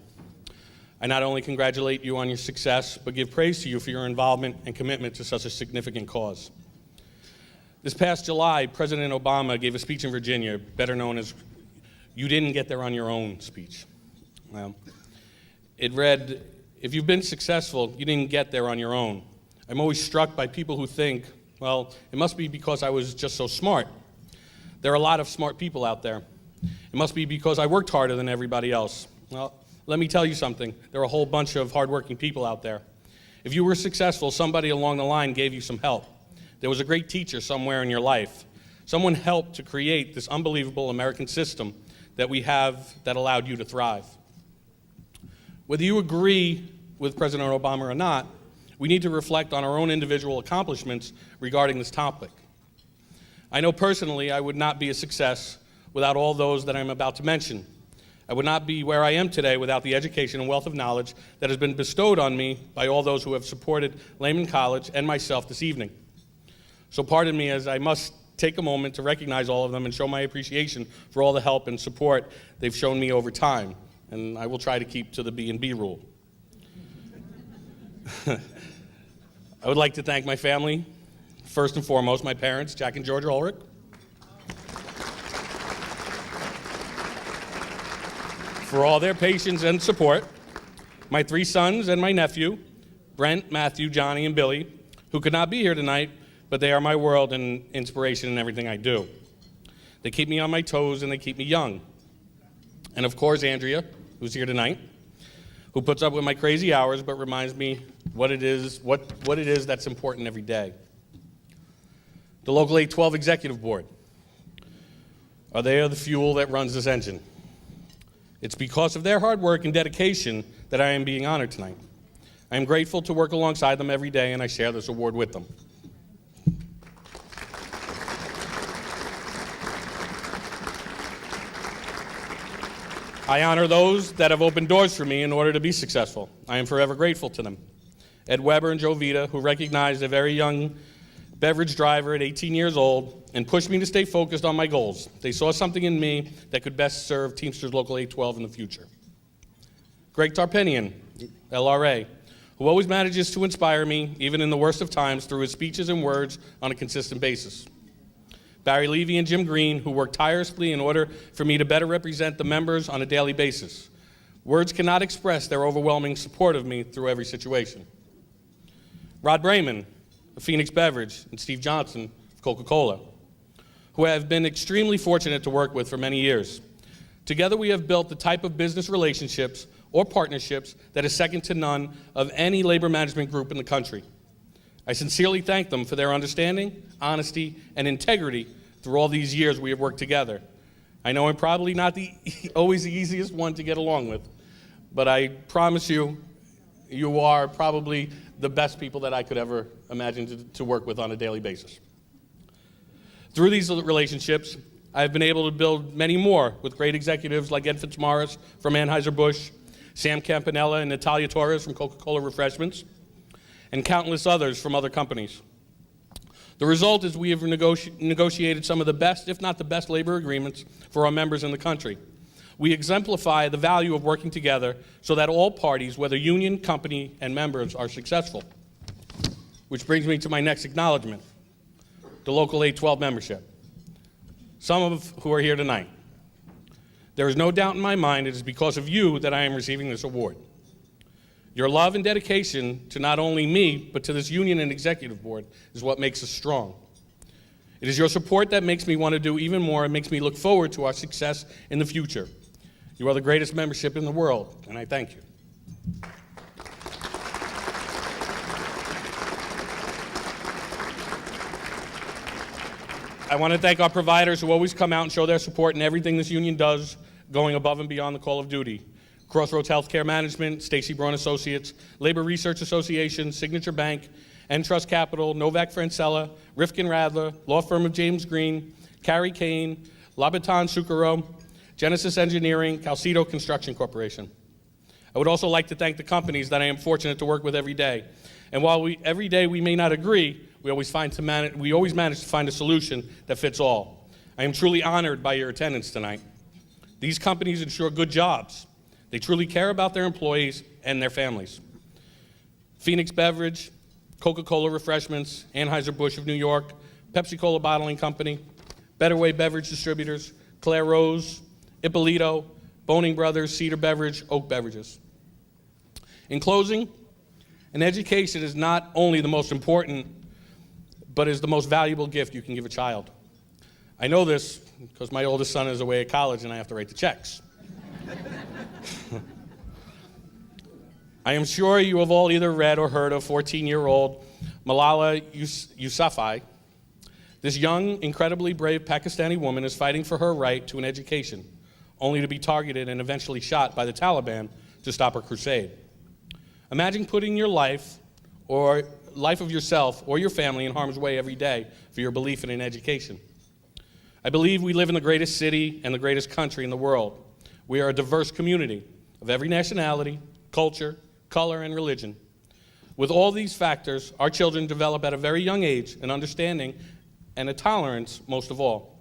I not only congratulate you on your success, but give praise to you for your involvement and commitment to such a significant cause. This past July, President Obama gave a speech in Virginia, better known as "You Didn't Get There on Your Own" speech. It read, "If you've been successful, you didn't get there on your own. I'm always struck by people who think, well, it must be because I was just so smart. There are a lot of smart people out there. It must be because I worked harder than everybody else. Well, let me tell you something. There are a whole bunch of hardworking people out there. If you were successful, somebody along the line gave you some help. There was a great teacher somewhere in your life. Someone helped to create this unbelievable American system that we have that allowed you to thrive." Whether you agree with President Obama or not, we need to reflect on our own individual accomplishments regarding this topic. I know personally I would not be a success without all those that I'm about to mention. I would not be where I am today without the education and wealth of knowledge that has been bestowed on me by all those who have supported Lehman College and myself this evening. So pardon me as I must take a moment to recognize all of them and show my appreciation for all the help and support they've shown me over time. And I will try to keep to the B&B rule. I would like to thank my family, first and foremost, my parents, Jack and Georgia Ulrich, for all their patience and support, my 3 sons and my nephew, Brent, Matthew, Johnny, and Billy, who could not be here tonight, but they are my world and inspiration in everything I do. They keep me on my toes and they keep me young. And of course, Andrea, who's here tonight, who puts up with my crazy hours but reminds me what it is that's important every day. The Local 812 Executive Board. They are the fuel that runs this engine. It's because of their hard work and dedication that I am being honored tonight. I am grateful to work alongside them every day, and I share this award with them. I honor those that have opened doors for me in order to be successful. I am forever grateful to them. Ed Weber and Joe Vita, who recognized a very young beverage driver at 18 years old and pushed me to stay focused on my goals. They saw something in me that could best serve Teamsters Local 812 in the future. Greg Tarpenian, LRA, who always manages to inspire me, even in the worst of times, through his speeches and words on a consistent basis. Barry Levy and Jim Green, who work tirelessly in order for me to better represent the members on a daily basis. Words cannot express their overwhelming support of me through every situation. Rod Brayman of Phoenix Beverage and Steve Johnson of Coca-Cola, who I have been extremely fortunate to work with for many years. Together we have built the type of business relationships or partnerships that is second to none of any labor management group in the country. I sincerely thank them for their understanding, honesty, and integrity through all these years we have worked together. I know I'm probably not always the easiest one to get along with, but I promise you, you are probably the best people that I could ever imagine to work with on a daily basis. Through these relationships, I've been able to build many more with great executives like Ed Fitzmaurice from Anheuser-Busch, Sam Campanella and Natalia Torres from Coca-Cola Refreshments, and countless others from other companies. The result is we have negotiated some of the best, if not the best, labor agreements for our members in the country. We exemplify the value of working together so that all parties, whether union, company, and members, are successful. Which brings me to my next acknowledgement, the Local 812 membership, some of who are here tonight. There is no doubt in my mind it is because of you that I am receiving this award. Your love and dedication to not only me, but to this union and executive board is what makes us strong. It is your support that makes me want to do even more and makes me look forward to our success in the future. You are the greatest membership in the world, and I thank you. I want to thank our providers who always come out and show their support in everything this union does, going above and beyond the call of duty. Crossroads Healthcare Management, Stacy Braun Associates, Labor Research Association, Signature Bank, Entrust Capital, Novak Francella, Rifkin Radler, Law Firm of James Green, Carrie Kane, Labaton Sucaro, Genesis Engineering, Calcedo Construction Corporation. I would also like to thank the companies that I am fortunate to work with every day. And while every day we may not agree, we always manage to find a solution that fits all. I am truly honored by your attendance tonight. These companies ensure good jobs. They truly care about their employees and their families. Phoenix Beverage, Coca-Cola Refreshments, Anheuser-Busch of New York, Pepsi-Cola Bottling Company, Better Way Beverage Distributors, Claire Rose, Ippolito, Boning Brothers, Cedar Beverage, Oak Beverages. In closing, an education is not only the most important, but is the most valuable gift you can give a child. I know this because my oldest son is away at college and I have to write the checks. I am sure you have all either read or heard of 14-year-old Malala Yousafzai. This young, incredibly brave Pakistani woman is fighting for her right to an education, only to be targeted and eventually shot by the Taliban to stop her crusade. Imagine putting your life or life of yourself or your family in harm's way every day for your belief in an education. I believe we live in the greatest city and the greatest country in the world. We are a diverse community of every nationality, culture, color, and religion. With all these factors, our children develop at a very young age an understanding and a tolerance, most of all,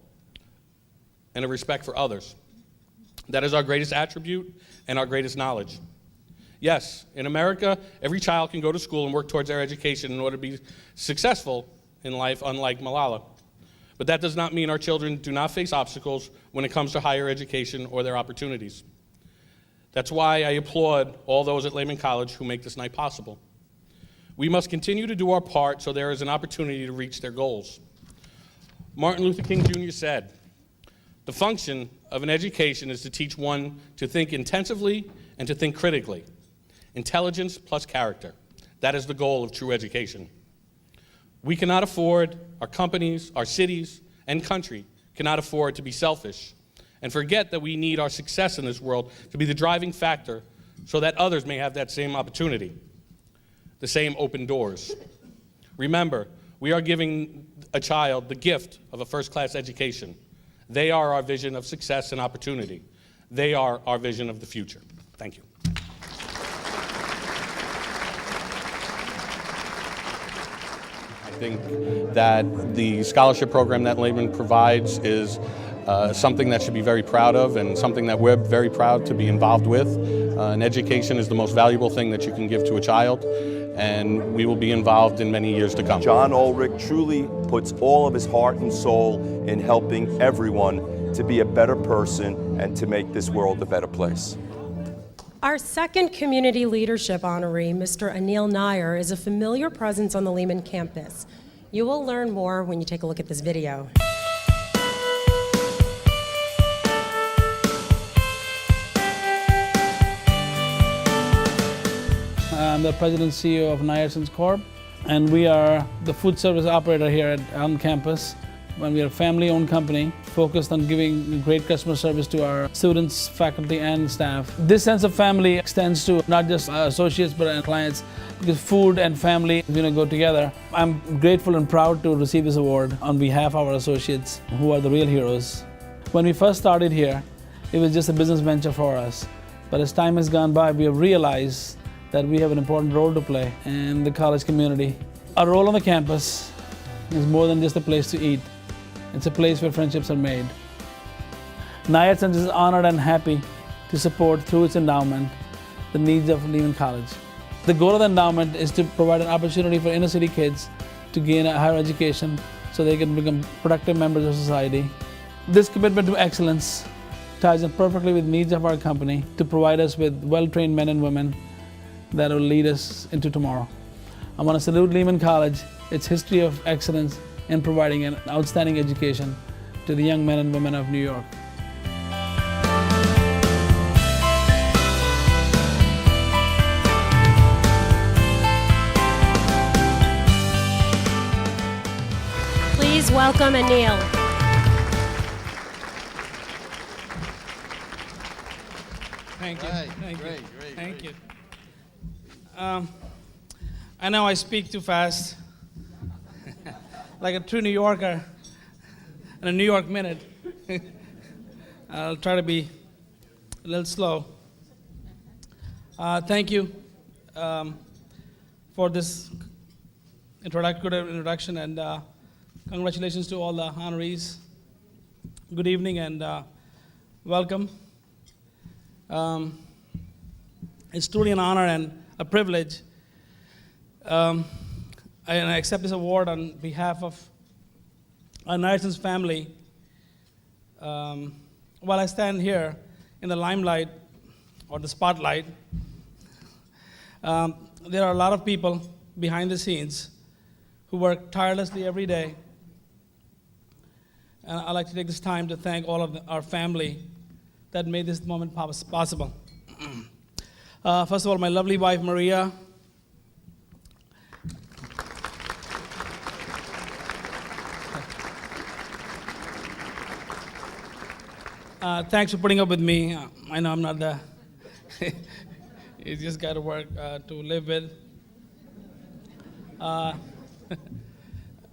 and a respect for others. That is our greatest attribute and our greatest knowledge. Yes, in America, every child can go to school and work towards their education in order to be successful in life, unlike Malala. But that does not mean our children do not face obstacles when it comes to higher education or their opportunities. That's why I applaud all those at Lehman College who make this night possible. We must continue to do our part so there is an opportunity to reach their goals. Martin Luther King Jr. said, The function of an education is to teach one to think intensively and to think critically. Intelligence plus character. That is the goal of true education. We cannot afford, our companies, our cities, and country cannot afford to be selfish and forget that we need our success in this world to be the driving factor so that others may have that same opportunity, the same open doors. Remember, we are giving a child the gift of a first-class education. They are our vision of success and opportunity. They are our vision of the future. Thank you. I think that the scholarship program that Lehman provides is something that should be very proud of and something that we're very proud to be involved with. An education is the most valuable thing that you can give to a child, and we will be involved in many years to come. John Ulrich truly puts all of his heart and soul in helping everyone to be a better person and to make this world a better place. Our second community leadership honoree, Mr. Anil Nair, is a familiar presence on the Lehman campus. You will learn more when you take a look at this video. I'm the president and CEO of Nair Corp, and we are the food service operator here on campus. We are a family-owned company focused on giving great customer service to our students, faculty, and staff. This sense of family extends to not just associates but our clients, because food and family go together. I'm grateful and proud to receive this award on behalf of our associates, who are the real heroes. When we first started here, it was just a business venture for us. But as time has gone by, we have realized that we have an important role to play in the college community. Our role on the campus is more than just a place to eat. It's a place where friendships are made. Nair is honored and happy to support, through its endowment, the needs of Lehman College. The goal of the endowment is to provide an opportunity for inner city kids to gain a higher education so they can become productive members of society. This commitment to excellence ties in perfectly with the needs of our company to provide us with well-trained men and women that will lead us into tomorrow. I want to salute Lehman College, its history of excellence in providing an outstanding education to the young men and women of New York. Please welcome Anil. Thank you. Right, Thank great, you. great, Thank great. you. I know I speak too fast, like a true New Yorker in a New York minute. I'll try to be a little slow. Thank you for this good introduction, and congratulations to all the honorees. Good evening and welcome. It's truly an honor and a privilege. I accept this award on behalf of our Nair family. While I stand here in the limelight or the spotlight, there are a lot of people behind the scenes who work tirelessly every day. And I'd like to take this time to thank all of our family that made this moment possible. First of all, my lovely wife, Maria. Thanks for putting up with me. I know I'm not the, you just got to work to live with.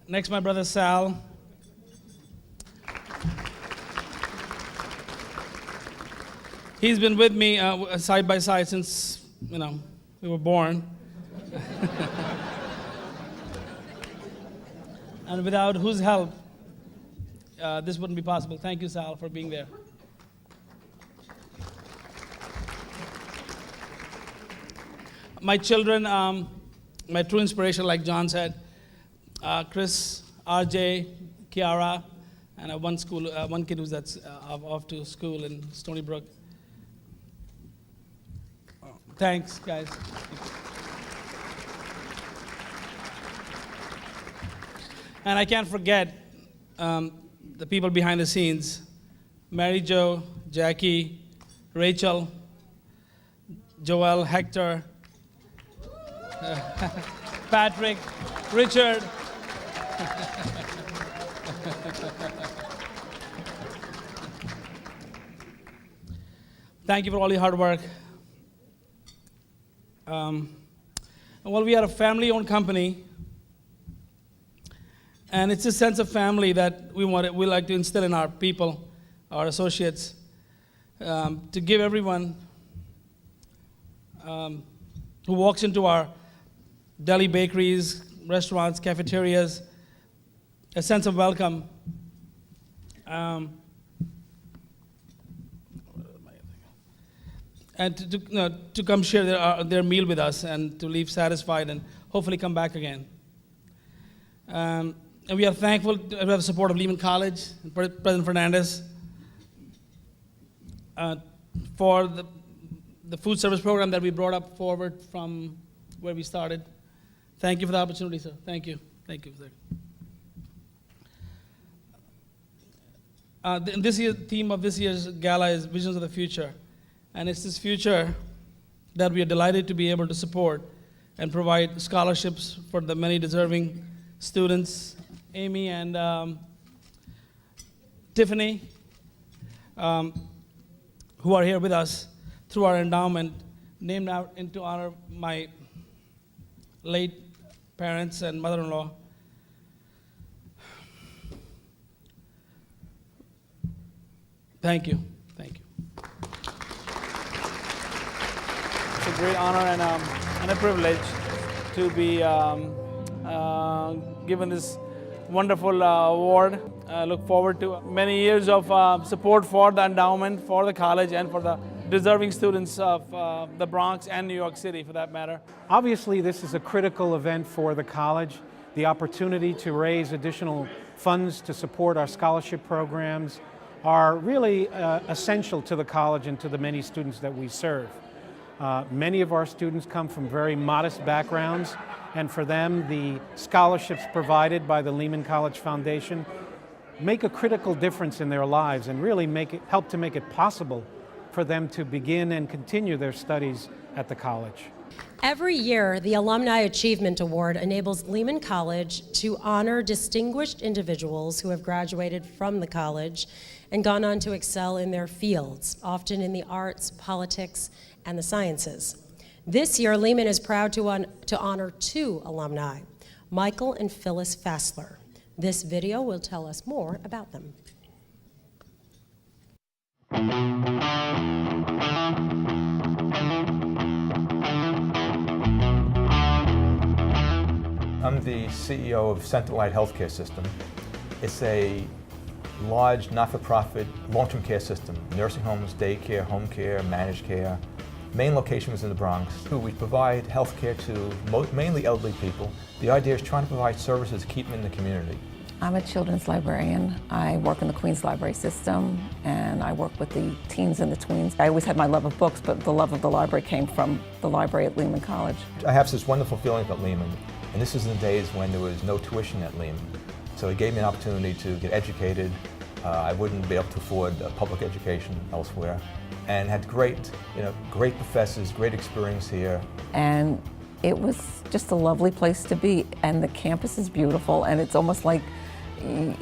Next, my brother Sal. He's been with me side by side since, we were born. And without whose help, this wouldn't be possible. Thank you, Sal, for being there. My children, my true inspiration, like John said, Chris, RJ, Kiara, and I have one kid who's off to school in Stony Brook. Thanks, guys. And I can't forget the people behind the scenes, Mary Jo, Jackie, Rachel, Joel, Hector, Patrick, Richard. Thank you for all your hard work. Well, we are a family-owned company, and it's a sense of family that we like to instill in our people, our associates, to give everyone who walks into our deli, bakeries, restaurants, cafeterias, a sense of welcome. And to come share their meal with us and to leave satisfied and hopefully come back again. And we are thankful to have the support of Lehman College and President Fernandez for the food service program that we brought up forward from where we started. Thank you for the opportunity, sir. Thank you. Thank you, sir. This year's theme of this year's gala is Visions of the Future. And it's this future that we are delighted to be able to support and provide scholarships for the many deserving students, Amy and Tiffany, who are here with us through our endowment, named out to honor my late parents and mother-in-law. Thank you. Thank you. It's a great honor and a privilege to be given this wonderful award. I look forward to many years of support for the endowment, for the college, and for the deserving students of the Bronx and New York City, for that matter. Obviously, this is a critical event for the college. The opportunity to raise additional funds to support our scholarship programs are really essential to the college and to the many students that we serve. Many of our students come from very modest backgrounds, and for them, the scholarships provided by the Lehman College Foundation make a critical difference in their lives and really help to make it possible for them to begin and continue their studies at the college. Every year, the Alumni Achievement Award enables Lehman College to honor distinguished individuals who have graduated from the college and gone on to excel in their fields, often in the arts, politics, and the sciences. This year, Lehman is proud to honor two alumni, Michael and Phyllis Fassler. This video will tell us more about them. I'm the CEO of Center Light Healthcare System. It's a large, not-for-profit, long-term care system. Nursing homes, daycare, home care, managed care. Main location was in the Bronx. We provide health care to mainly elderly people. The idea is trying to provide services to keep them in the community. I'm a children's librarian. I work in the Queens Library System, and I work with the teens and the tweens. I always had my love of books, but the love of the library came from the library at Lehman College. I have this wonderful feeling about Lehman, and this is in the days when there was no tuition at Lehman. So it gave me an opportunity to get educated. I wouldn't be able to afford public education elsewhere, and had great professors, great experience here. And it was just a lovely place to be, and the campus is beautiful, and it's almost like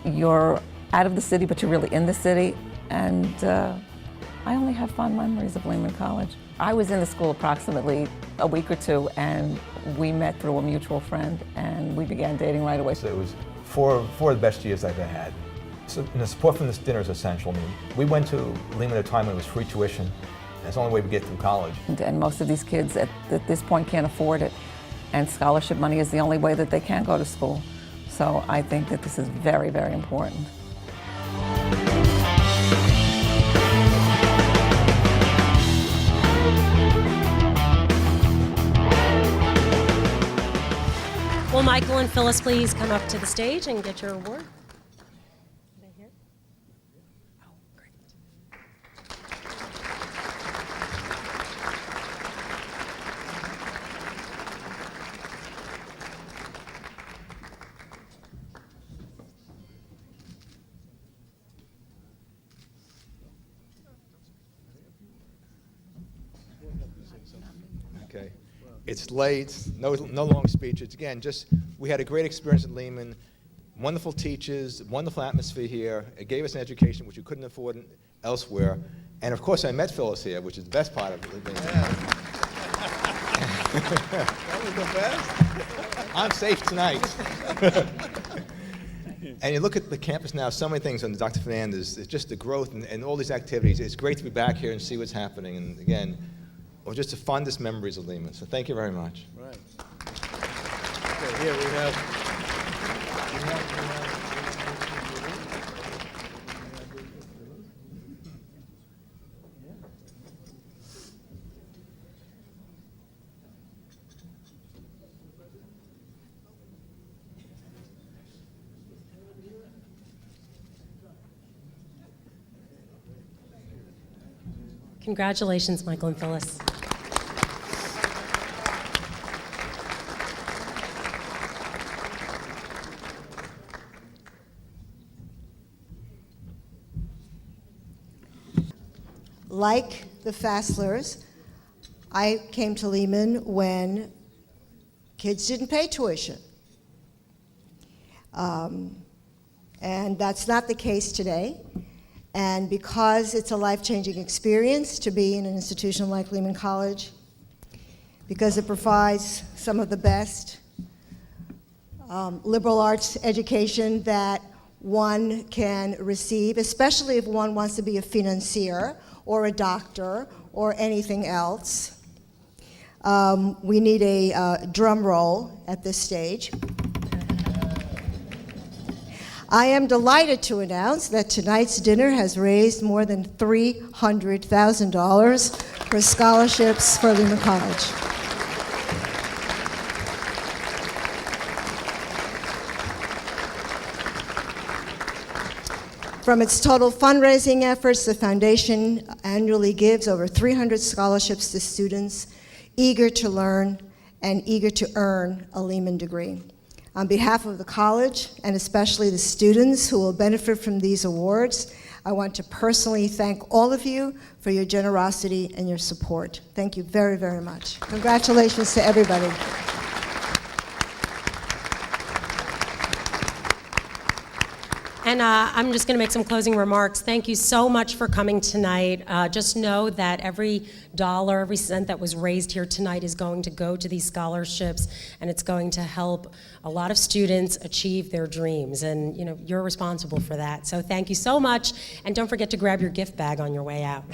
you're out of the city, but you're really in the city, and I only have fond memories of Lehman College. I was in the school approximately a week or two, and we met through a mutual friend, and we began dating right away. So it was four of the best years I've ever had. So, the support from this dinner is essential. I mean, we went to Lehman at a time when it was free tuition, and it's the only way we get through college. And most of these kids at this point can't afford it, and scholarship money is the only way that they can go to school. So I think that this is very, very important. Will Michael and Phyllis please come up to the stage and get your award? It's late, no long speech. It's, again, just, we had a great experience at Lehman, wonderful teachers, wonderful atmosphere here. It gave us an education which we couldn't afford elsewhere. And of course, I met Phyllis here, which is the best part of it. That was the best. I'm safe tonight. And you look at the campus now, so many things under Dr. Fernandez, it's just the growth and all these activities. It's great to be back here and see what's happening. And again, just the fondest memories of Lehman. So thank you very much. Right. Okay, here we have. Congratulations, Michael and Phyllis. Like the Fasslers, I came to Lehman when kids didn't pay tuition. And that's not the case today. And because it's a life-changing experience to be in an institution like Lehman College, because it provides some of the best liberal arts education that one can receive, especially if one wants to be a financier or a doctor or anything else. We need a drum roll at this stage. I am delighted to announce that tonight's dinner has raised more than $300,000 for scholarships for Lehman College. From its total fundraising efforts, the foundation annually gives over 300 scholarships to students eager to learn and eager to earn a Lehman degree. On behalf of the college, and especially the students who will benefit from these awards, I want to personally thank all of you for your generosity and your support. Thank you very, very much. Congratulations to everybody. And I'm just going to make some closing remarks. Thank you so much for coming tonight. Just know that every dollar, every cent that was raised here tonight is going to go to these scholarships, and it's going to help a lot of students achieve their dreams. And you're responsible for that. So thank you so much, and don't forget to grab your gift bag on your way out.